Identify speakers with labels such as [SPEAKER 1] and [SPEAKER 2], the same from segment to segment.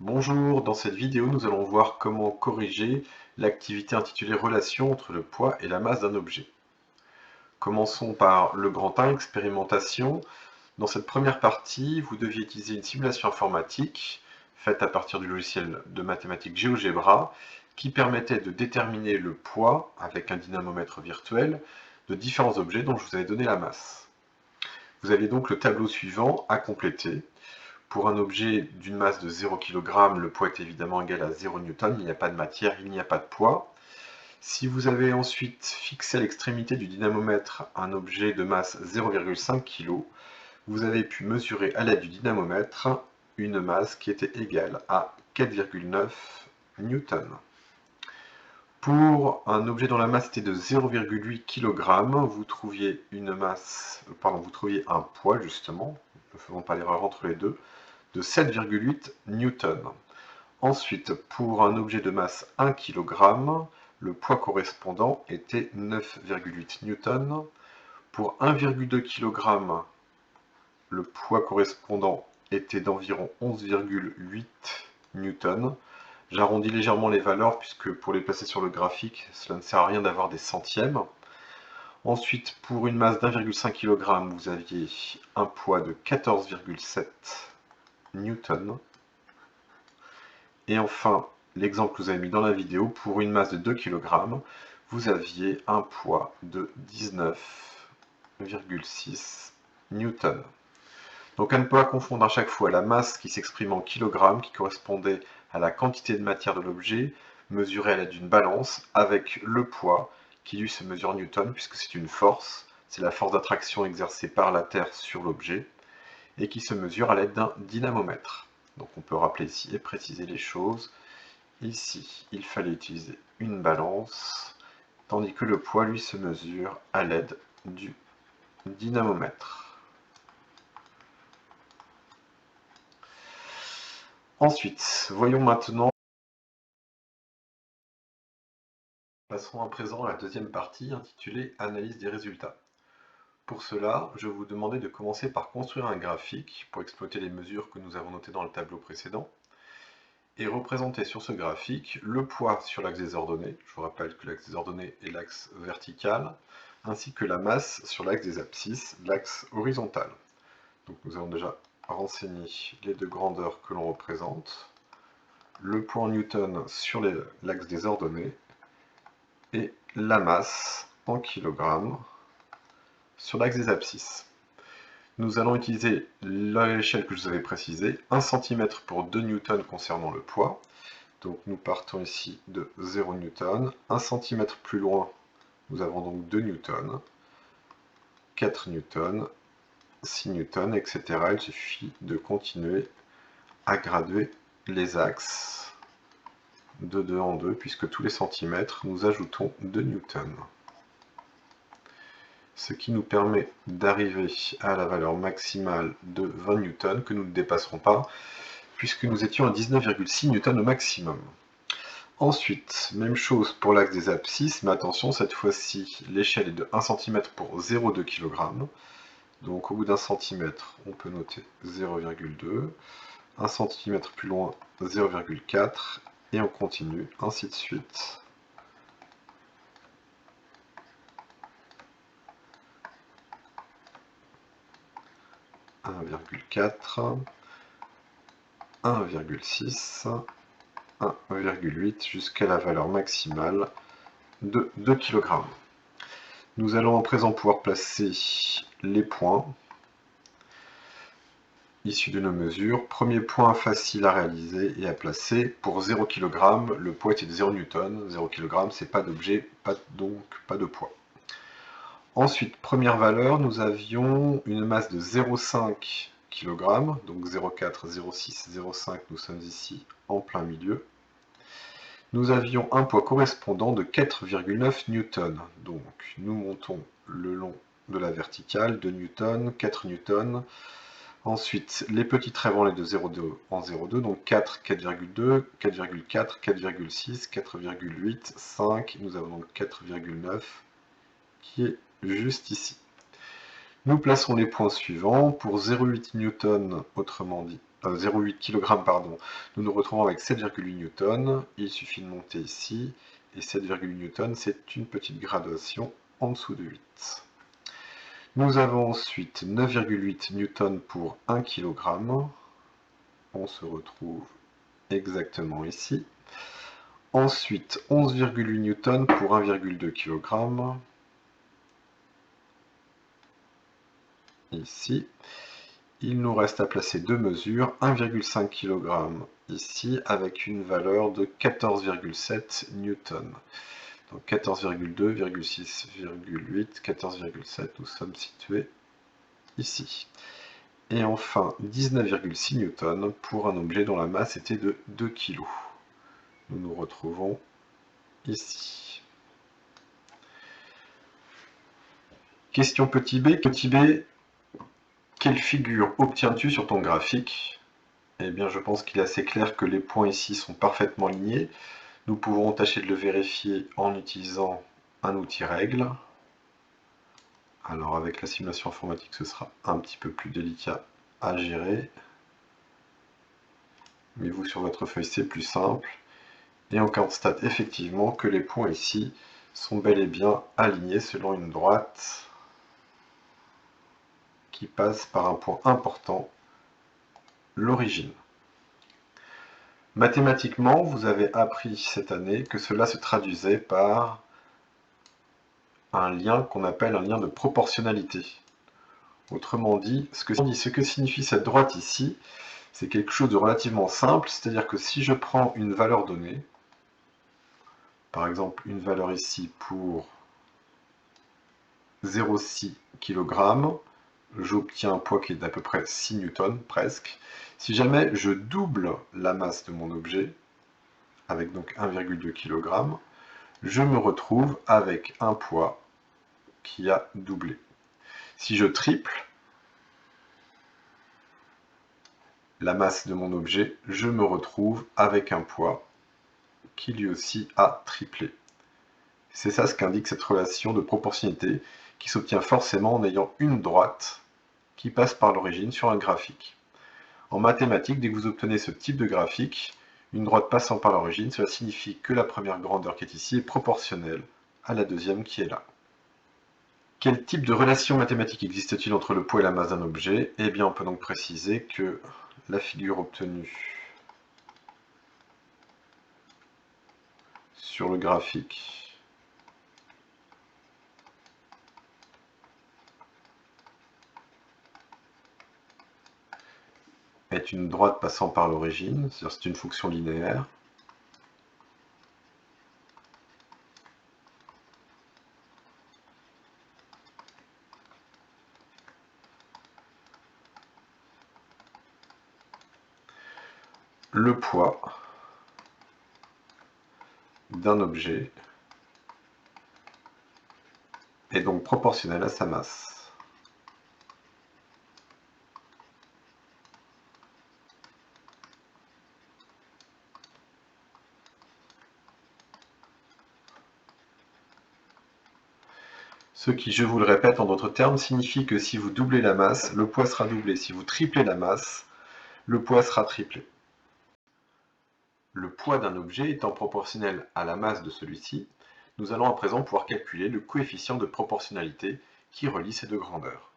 [SPEAKER 1] Bonjour, dans cette vidéo nous allons voir comment corriger l'activité intitulée Relation entre le poids et la masse d'un objet. Commençons par le grand 1, expérimentation. Dans cette première partie, vous deviez utiliser une simulation informatique faite à partir du logiciel de mathématiques GeoGebra qui permettait de déterminer le poids avec un dynamomètre virtuel de différents objets dont je vous avais donné la masse. Vous aviez donc le tableau suivant à compléter. Pour un objet d'une masse de 0 kg, le poids est évidemment égal à 0 N, il n'y a pas de matière, il n'y a pas de poids. Si vous avez ensuite fixé à l'extrémité du dynamomètre un objet de masse 0,5 kg, vous avez pu mesurer à l'aide du dynamomètre une masse qui était égale à 4,9 N. Pour un objet dont la masse était de 0,8 kg, vous trouviez un poids justement, ne faisons pas l'erreur entre les deux, de 7,8 N. Ensuite, pour un objet de masse 1 kg, le poids correspondant était 9,8 N. Pour 1,2 kg, le poids correspondant était d'environ 11,8 N. J'arrondis légèrement les valeurs puisque pour les placer sur le graphique, cela ne sert à rien d'avoir des centièmes. Ensuite, pour une masse d'1,5 kg, vous aviez un poids de 14,7 N. Et enfin, l'exemple que vous avez mis dans la vidéo, pour une masse de 2 kg, vous aviez un poids de 19,6 N. Donc à ne pas confondre à chaque fois la masse qui s'exprime en kilogrammes, qui correspondait à la quantité de matière de l'objet, mesurée à l'aide d'une balance, avec le poids, qui lui se mesure en newton, puisque c'est une force, c'est la force d'attraction exercée par la Terre sur l'objet, et qui se mesure à l'aide d'un dynamomètre. Donc on peut rappeler ici et préciser les choses. Ici, il fallait utiliser une balance, tandis que le poids, lui, se mesure à l'aide du dynamomètre. Ensuite, voyons maintenant, passons à présent à la deuxième partie intitulée Analyse des résultats. Pour cela, je vais vous demander de commencer par construire un graphique pour exploiter les mesures que nous avons notées dans le tableau précédent et représenter sur ce graphique le poids sur l'axe des ordonnées, je vous rappelle que l'axe des ordonnées est l'axe vertical, ainsi que la masse sur l'axe des abscisses, l'axe horizontal. Donc nous avons déjà renseigné les deux grandeurs que l'on représente, le poids en newton sur l'axe des ordonnées et la masse en kilogrammes sur l'axe des abscisses. Nous allons utiliser l'échelle que je vous avais précisée, 1 cm pour 2 newtons concernant le poids. Donc nous partons ici de 0 N. 1 cm plus loin, nous avons donc 2 newtons, 4 newtons, 6 newtons, etc. Il suffit de continuer à graduer les axes de 2 en 2, puisque tous les centimètres, nous ajoutons 2 newtons. Ce qui nous permet d'arriver à la valeur maximale de 20 newtons, que nous ne dépasserons pas, puisque nous étions à 19,6 newtons au maximum. Ensuite, même chose pour l'axe des abscisses, mais attention, cette fois-ci, l'échelle est de 1 cm pour 0,2 kg. Donc au bout d'un centimètre, on peut noter 0,2, 1 cm plus loin, 0,4, et on continue, ainsi de suite. « 1,4, 1,6, 1,8 jusqu'à la valeur maximale de 2 kg. Nous allons à présent pouvoir placer les points issus de nos mesures. Premier point facile à réaliser et à placer. Pour 0 kg, le poids était de 0 N. 0 kg, c'est pas d'objet, donc pas de poids. Ensuite, première valeur, nous avions une masse de 0,5 kg, donc 0,4, 0,6, 0,5, nous sommes ici en plein milieu. Nous avions un poids correspondant de 4,9 N. Donc nous montons le long de la verticale, 2 N, 4 N. Ensuite, les petits traits vont aller de 0,2 en 0,2, donc 4, 4,2, 4,4, 4,6, 4,8, 5, nous avons donc 4,9 qui est juste ici. Nous plaçons les points suivants. Pour 0,8 N, autrement dit 0,8 kg, pardon, nous nous retrouvons avec 7,8 N. Il suffit de monter ici, et 7,8 N, c'est une petite graduation en dessous de 8. Nous avons ensuite 9,8 N pour 1 kg. On se retrouve exactement ici. Ensuite, 11,8 N pour 1,2 kg. Ici. Il nous reste à placer deux mesures, 1,5 kg ici, avec une valeur de 14,7 N. Donc 14,2, 6,8, 14,7, nous sommes situés ici. Et enfin, 19,6 N pour un objet dont la masse était de 2 kg. Nous nous retrouvons ici. Question petit b. Petit b, quelle figure obtiens-tu sur ton graphique? Eh bien, je pense qu'il est assez clair que les points ici sont parfaitement alignés. Nous pouvons tâcher de le vérifier en utilisant un outil règle. Alors, avec la simulation informatique, ce sera un petit peu plus délicat à gérer. Mais vous, sur votre feuille, c'est plus simple. Et on constate effectivement que les points ici sont bel et bien alignés selon une droite qui passe par un point important, l'origine. Mathématiquement, vous avez appris cette année que cela se traduisait par un lien qu'on appelle un lien de proportionnalité. Autrement dit, ce que signifie cette droite ici, c'est quelque chose de relativement simple, c'est-à-dire que si je prends une valeur donnée, par exemple une valeur ici pour 0,6 kg, j'obtiens un poids qui est d'à peu près 6 N, presque. Si jamais je double la masse de mon objet, avec donc 1,2 kg, je me retrouve avec un poids qui a doublé. Si je triple la masse de mon objet, je me retrouve avec un poids qui lui aussi a triplé. C'est ça ce qu'indique cette relation de proportionnalité qui s'obtient forcément en ayant une droite qui passe par l'origine sur un graphique. En mathématiques, dès que vous obtenez ce type de graphique, une droite passant par l'origine, cela signifie que la première grandeur qui est ici est proportionnelle à la deuxième qui est là. Quel type de relation mathématique existe-t-il entre le poids et la masse d'un objet? Eh bien, on peut donc préciser que la figure obtenue sur le graphique est une droite passant par l'origine, c'est-à-dire c'est une fonction linéaire. Le poids d'un objet est donc proportionnel à sa masse. Ce qui, je vous le répète en d'autres termes, signifie que si vous doublez la masse, le poids sera doublé. Si vous triplez la masse, le poids sera triplé. Le poids d'un objet étant proportionnel à la masse de celui-ci, nous allons à présent pouvoir calculer le coefficient de proportionnalité qui relie ces deux grandeurs.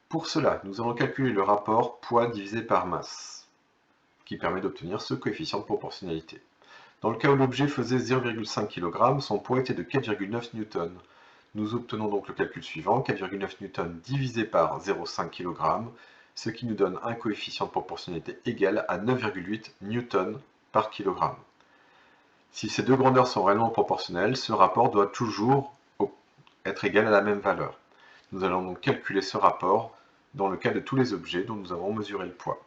[SPEAKER 1] Pour cela, nous allons calculer le rapport poids divisé par masse, qui permet d'obtenir ce coefficient de proportionnalité. Dans le cas où l'objet faisait 0,5 kg, son poids était de 4,9 N. Nous obtenons donc le calcul suivant, 4,9 N divisé par 0,5 kg, ce qui nous donne un coefficient de proportionnalité égal à 9,8 N par kg. Si ces deux grandeurs sont réellement proportionnelles, ce rapport doit toujours être égal à la même valeur. Nous allons donc calculer ce rapport dans le cas de tous les objets dont nous avons mesuré le poids.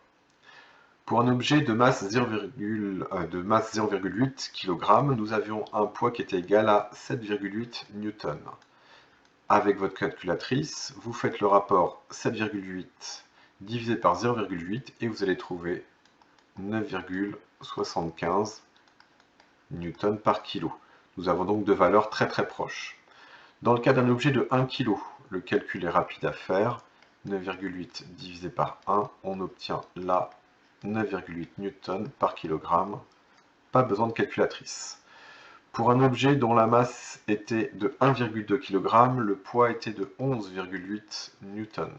[SPEAKER 1] Pour un objet de masse 0,8 kg, nous avions un poids qui était égal à 7,8 N. Avec votre calculatrice, vous faites le rapport 7,8 divisé par 0,8 et vous allez trouver 9,75 N par kilo. Nous avons donc deux valeurs très proches. Dans le cas d'un objet de 1 kg, le calcul est rapide à faire. 9,8 divisé par 1, on obtient là 9,8 newtons par kilogramme. Pas besoin de calculatrice. Pour un objet dont la masse était de 1,2 kg, le poids était de 11,8 newtons.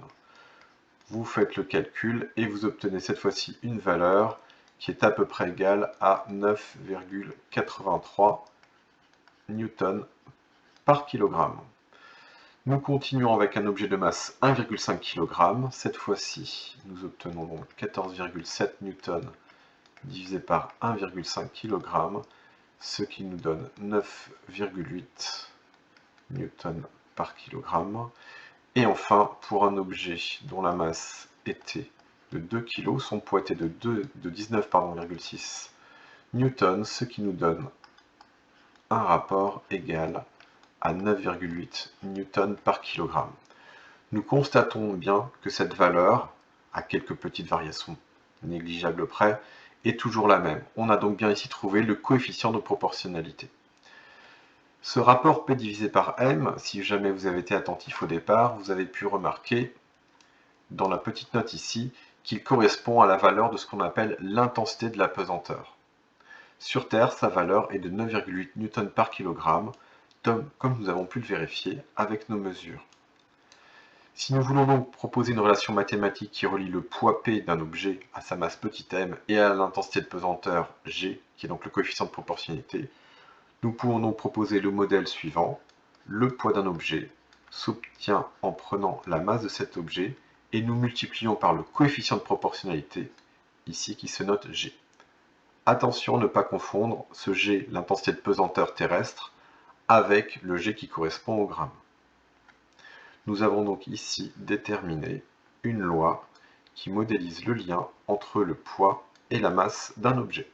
[SPEAKER 1] Vous faites le calcul et vous obtenez cette fois-ci une valeur qui est à peu près égale à 9,83 newtons par kilogramme. Nous continuons avec un objet de masse 1,5 kg. Cette fois-ci, nous obtenons donc 14,7 newtons divisé par 1,5 kg, ce qui nous donne 9,8 newtons par kilogramme. Et enfin, pour un objet dont la masse était de 2 kg, son poids était de 19,6 newtons, ce qui nous donne un rapport égal à 9,8 newtons par kilogramme. Nous constatons bien que cette valeur, à quelques petites variations négligeables près, est toujours la même. On a donc bien ici trouvé le coefficient de proportionnalité. Ce rapport P divisé par M, si jamais vous avez été attentif au départ, vous avez pu remarquer dans la petite note ici qu'il correspond à la valeur de ce qu'on appelle l'intensité de la pesanteur. Sur Terre, sa valeur est de 9,8 newtons par kilogramme, comme nous avons pu le vérifier avec nos mesures. Si nous voulons donc proposer une relation mathématique qui relie le poids P d'un objet à sa masse petit m et à l'intensité de pesanteur G, qui est donc le coefficient de proportionnalité, nous pouvons donc proposer le modèle suivant. Le poids d'un objet s'obtient en prenant la masse de cet objet et nous multiplions par le coefficient de proportionnalité, ici qui se note G. Attention à ne pas confondre ce G, l'intensité de pesanteur terrestre, avec le G qui correspond au gramme. Nous avons donc ici déterminé une loi qui modélise le lien entre le poids et la masse d'un objet.